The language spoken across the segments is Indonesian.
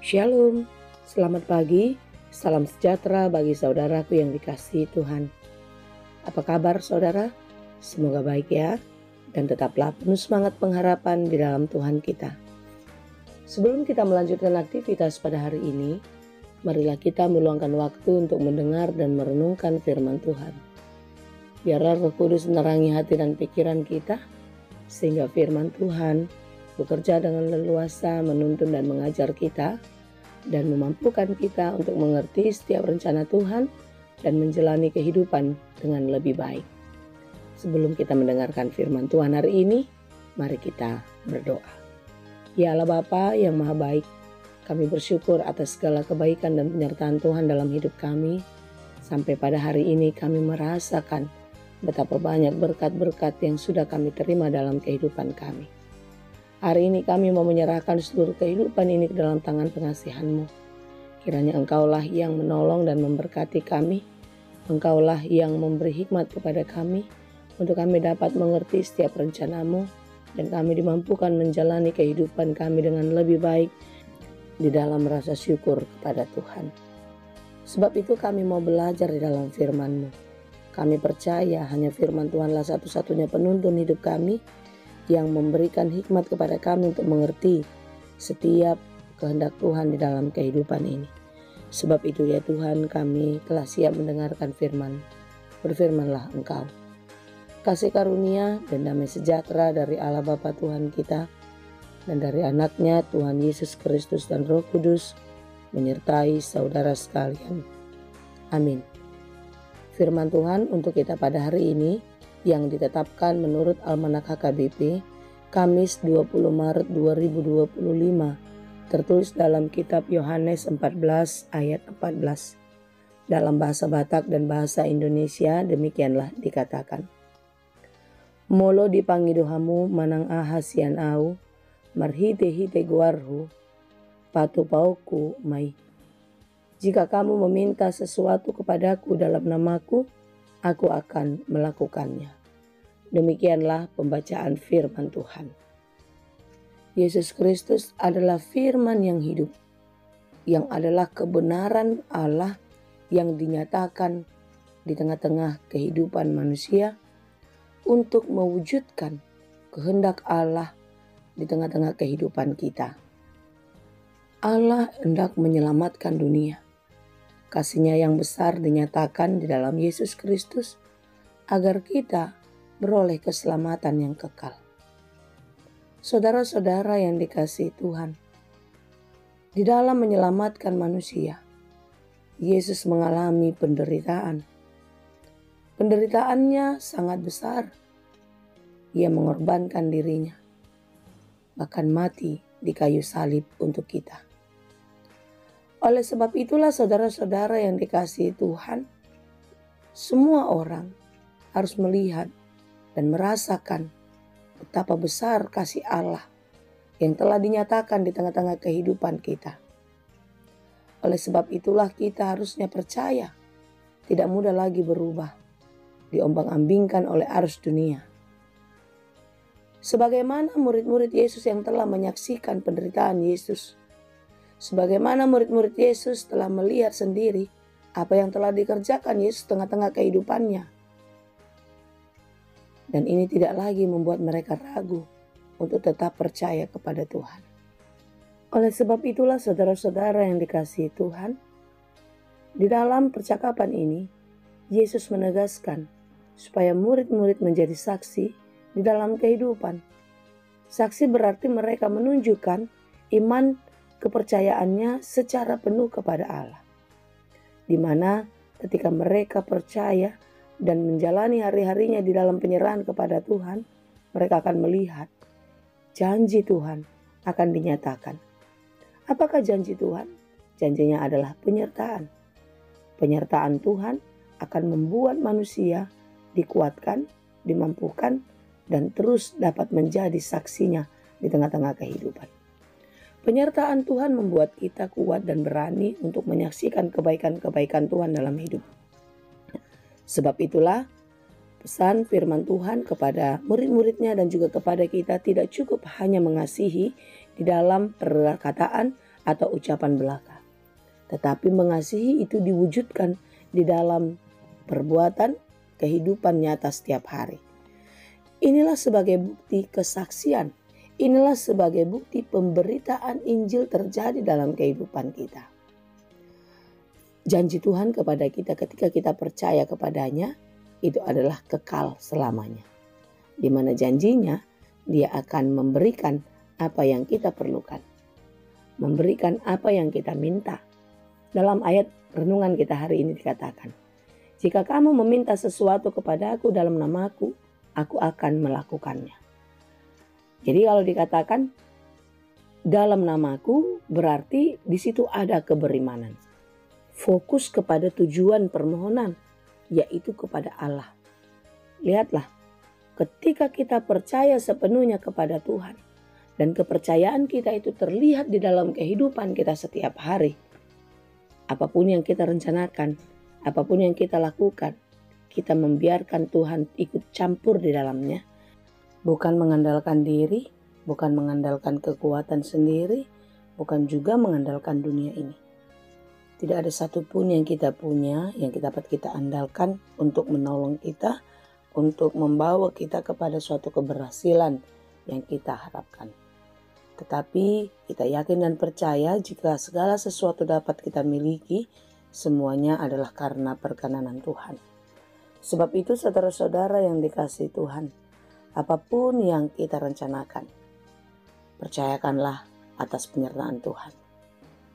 Shalom, selamat pagi, salam sejahtera bagi saudaraku yang dikasihi Tuhan. Apa kabar saudara? Semoga baik ya, dan tetaplah penuh semangat pengharapan di dalam Tuhan kita. Sebelum kita melanjutkan aktivitas pada hari ini, marilah kita meluangkan waktu untuk mendengar dan merenungkan firman Tuhan. Biarlah Roh Kudus menerangi hati dan pikiran kita, sehingga firman Tuhan bekerja dengan leluasa menuntun dan mengajar kita, dan memampukan kita untuk mengerti setiap rencana Tuhan dan menjalani kehidupan dengan lebih baik. Sebelum kita mendengarkan firman Tuhan hari ini, mari kita berdoa. Ya Allah Bapa yang Maha Baik, kami bersyukur atas segala kebaikan dan penyertaan Tuhan dalam hidup kami. Sampai pada hari ini kami merasakan betapa banyak berkat-berkat yang sudah kami terima dalam kehidupan kami. Hari ini kami mau menyerahkan seluruh kehidupan ini ke dalam tangan pengasihan-Mu. Kiranya Engkaulah yang menolong dan memberkati kami. Engkaulah yang memberi hikmat kepada kami, untuk kami dapat mengerti setiap rencana-Mu, dan kami dimampukan menjalani kehidupan kami dengan lebih baik di dalam rasa syukur kepada Tuhan. Sebab itu kami mau belajar di dalam firman-Mu. Kami percaya hanya firman Tuhanlah satu-satunya penuntun hidup kami, yang memberikan hikmat kepada kami untuk mengerti setiap kehendak Tuhan di dalam kehidupan ini. Sebab itu ya Tuhan, kami telah siap mendengarkan firman. Berfirmanlah Engkau. Kasih karunia dan damai sejahtera dari Allah Bapa Tuhan kita, dan dari anaknya Tuhan Yesus Kristus dan Roh Kudus, menyertai saudara sekalian. Amin. Firman Tuhan untuk kita pada hari ini yang ditetapkan menurut Almanak HKBP, Kamis 20 Maret 2025, tertulis dalam kitab Yohanes 14 ayat 14. Dalam bahasa Batak dan bahasa Indonesia demikianlah dikatakan. Molo dipangidohamu manang ahasian au, marhite-hite guarhu, patu pauku mai. Jika kamu meminta sesuatu kepadaku dalam namaku, aku akan melakukannya. Demikianlah pembacaan firman Tuhan. Yesus Kristus adalah firman yang hidup, yang adalah kebenaran Allah yang dinyatakan di tengah-tengah kehidupan manusia untuk mewujudkan kehendak Allah di tengah-tengah kehidupan kita. Allah hendak menyelamatkan dunia. Kasih-Nya yang besar dinyatakan di dalam Yesus Kristus agar kita beroleh keselamatan yang kekal. Saudara-saudara yang dikasihi Tuhan, di dalam menyelamatkan manusia, Yesus mengalami penderitaan. Penderitaannya sangat besar. Ia mengorbankan dirinya, bahkan mati di kayu salib untuk kita. Oleh sebab itulah saudara-saudara yang dikasihi Tuhan, semua orang harus melihat dan merasakan betapa besar kasih Allah yang telah dinyatakan di tengah-tengah kehidupan kita. Oleh sebab itulah kita harusnya percaya, tidak mudah lagi berubah, diombang-ambingkan oleh arus dunia. Sebagaimana murid-murid Yesus yang telah menyaksikan penderitaan Yesus, sebagaimana murid-murid Yesus telah melihat sendiri apa yang telah dikerjakan Yesus tengah-tengah kehidupannya. Dan ini tidak lagi membuat mereka ragu untuk tetap percaya kepada Tuhan. Oleh sebab itulah saudara-saudara yang dikasihi Tuhan, di dalam percakapan ini, Yesus menegaskan supaya murid-murid menjadi saksi di dalam kehidupan. Saksi berarti mereka menunjukkan iman kepercayaannya secara penuh kepada Allah, di mana ketika mereka percaya dan menjalani hari-harinya di dalam penyerahan kepada Tuhan, mereka akan melihat janji Tuhan akan dinyatakan. Apakah janji Tuhan? Janjinya adalah penyertaan. Penyertaan Tuhan akan membuat manusia dikuatkan, dimampukan, dan terus dapat menjadi saksinya di tengah-tengah kehidupan. Penyertaan Tuhan membuat kita kuat dan berani untuk menyaksikan kebaikan-kebaikan Tuhan dalam hidup. Sebab itulah pesan firman Tuhan kepada murid-muridnya dan juga kepada kita tidak cukup hanya mengasihi di dalam perkataan atau ucapan belaka. Tetapi mengasihi itu diwujudkan di dalam perbuatan kehidupan nyata setiap hari. Inilah sebagai bukti kesaksian. Inilah sebagai bukti pemberitaan Injil terjadi dalam kehidupan kita. Janji Tuhan kepada kita ketika kita percaya kepadanya itu adalah kekal selamanya. Di mana janjinya Dia akan memberikan apa yang kita perlukan. Memberikan apa yang kita minta. Dalam ayat renungan kita hari ini dikatakan, jika kamu meminta sesuatu kepada aku dalam namaku, aku akan melakukannya. Jadi kalau dikatakan dalam namaku berarti di situ ada keberimanan. Fokus kepada tujuan permohonan, yaitu kepada Allah. Lihatlah, ketika kita percaya sepenuhnya kepada Tuhan dan kepercayaan kita itu terlihat di dalam kehidupan kita setiap hari. Apapun yang kita rencanakan, apapun yang kita lakukan, kita membiarkan Tuhan ikut campur di dalamnya. Bukan mengandalkan diri, bukan mengandalkan kekuatan sendiri, bukan juga mengandalkan dunia ini. Tidak ada satupun yang kita punya, yang dapat kita andalkan untuk menolong kita, untuk membawa kita kepada suatu keberhasilan yang kita harapkan. Tetapi kita yakin dan percaya jika segala sesuatu dapat kita miliki, semuanya adalah karena perkenanan Tuhan. Sebab itu saudara-saudara yang dikasihi Tuhan, apapun yang kita rencanakan, percayakanlah atas penyertaan Tuhan.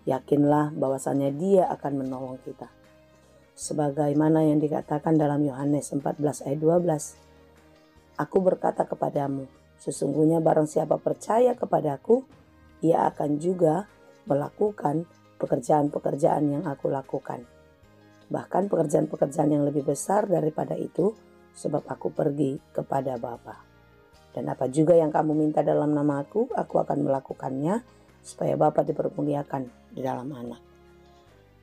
Yakinlah bahwasannya Dia akan menolong kita. Sebagaimana yang dikatakan dalam Yohanes 14 ayat 12, Aku berkata kepadamu, sesungguhnya barang siapa percaya kepadaku, ia akan juga melakukan pekerjaan-pekerjaan yang aku lakukan. Bahkan pekerjaan-pekerjaan yang lebih besar daripada itu, sebab aku pergi kepada Bapa. Dan apa juga yang kamu minta dalam namaku, aku akan melakukannya, supaya Bapa dipermuliakan di dalam Anak.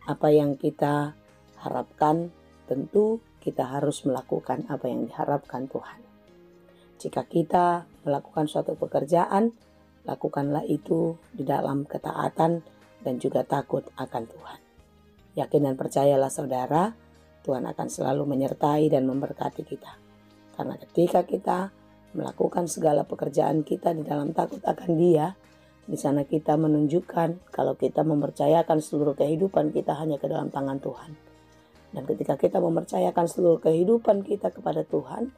Apa yang kita harapkan, tentu kita harus melakukan apa yang diharapkan Tuhan. Jika kita melakukan suatu pekerjaan, lakukanlah itu di dalam ketaatan dan juga takut akan Tuhan. Yakin dan percayalah saudara, Tuhan akan selalu menyertai dan memberkati kita. Karena ketika kita melakukan segala pekerjaan kita di dalam takut akan Dia, di sana kita menunjukkan kalau kita mempercayakan seluruh kehidupan kita hanya ke dalam tangan Tuhan. Dan ketika kita mempercayakan seluruh kehidupan kita kepada Tuhan,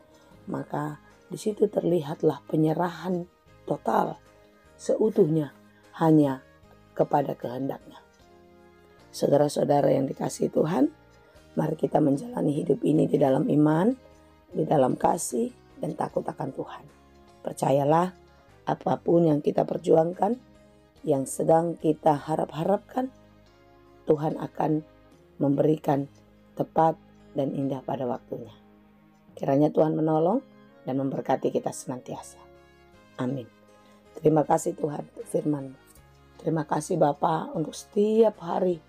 maka di situ terlihatlah penyerahan total seutuhnya hanya kepada kehendak-Nya. Saudara-saudara yang dikasihi Tuhan, mari kita menjalani hidup ini di dalam iman, di dalam kasih, dan takut akan Tuhan. Percayalah, apapun yang kita perjuangkan, yang sedang kita harap-harapkan, Tuhan akan memberikan tepat dan indah pada waktunya. Kiranya Tuhan menolong dan memberkati kita senantiasa. Amin. Terima kasih Tuhan untuk firman-Mu. Terima kasih Bapa untuk setiap hari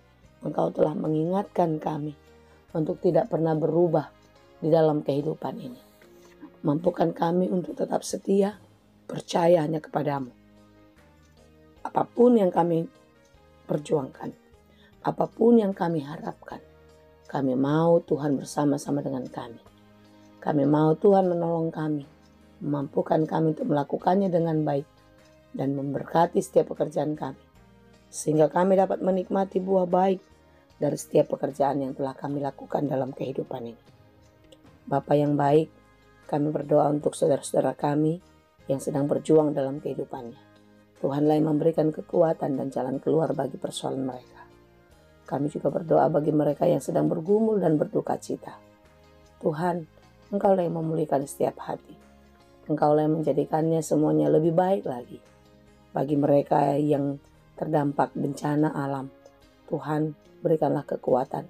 Engkau telah mengingatkan kami untuk tidak pernah berubah di dalam kehidupan ini. Mampukan kami untuk tetap setia, percaya hanya kepadamu. Apapun yang kami perjuangkan, apapun yang kami harapkan, kami mau Tuhan bersama-sama dengan kami. Kami mau Tuhan menolong kami, memampukan kami untuk melakukannya dengan baik, dan memberkati setiap pekerjaan kami, sehingga kami dapat menikmati buah baik dari setiap pekerjaan yang telah kami lakukan dalam kehidupan ini. Bapa yang baik, kami berdoa untuk saudara-saudara kami yang sedang berjuang dalam kehidupannya. Tuhanlah yang memberikan kekuatan dan jalan keluar bagi persoalan mereka. Kami juga berdoa bagi mereka yang sedang bergumul dan berduka cita. Tuhan, Engkaulah yang memulihkan setiap hati. Engkaulah yang menjadikannya semuanya lebih baik lagi. Bagi mereka yang terdampak bencana alam, Tuhan, berikanlah kekuatan,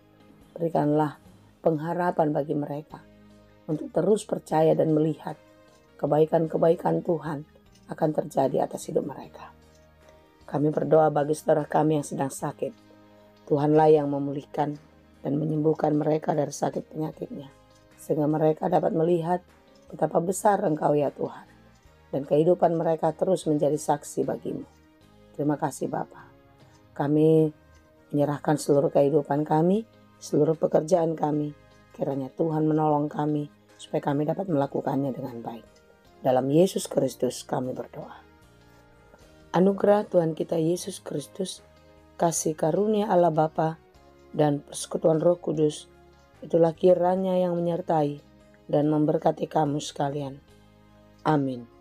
berikanlah pengharapan bagi mereka untuk terus percaya dan melihat kebaikan-kebaikan Tuhan akan terjadi atas hidup mereka. Kami berdoa bagi saudara kami yang sedang sakit. Tuhanlah yang memulihkan dan menyembuhkan mereka dari sakit penyakitnya, sehingga mereka dapat melihat betapa besar Engkau ya Tuhan, dan kehidupan mereka terus menjadi saksi bagimu. Terima kasih Bapa. Kami menyerahkan seluruh kehidupan kami, seluruh pekerjaan kami. Kiranya Tuhan menolong kami supaya kami dapat melakukannya dengan baik. Dalam Yesus Kristus kami berdoa. Anugerah Tuhan kita Yesus Kristus, kasih karunia Allah Bapa, dan persekutuan Roh Kudus, itulah kiranya yang menyertai dan memberkati kamu sekalian. Amin.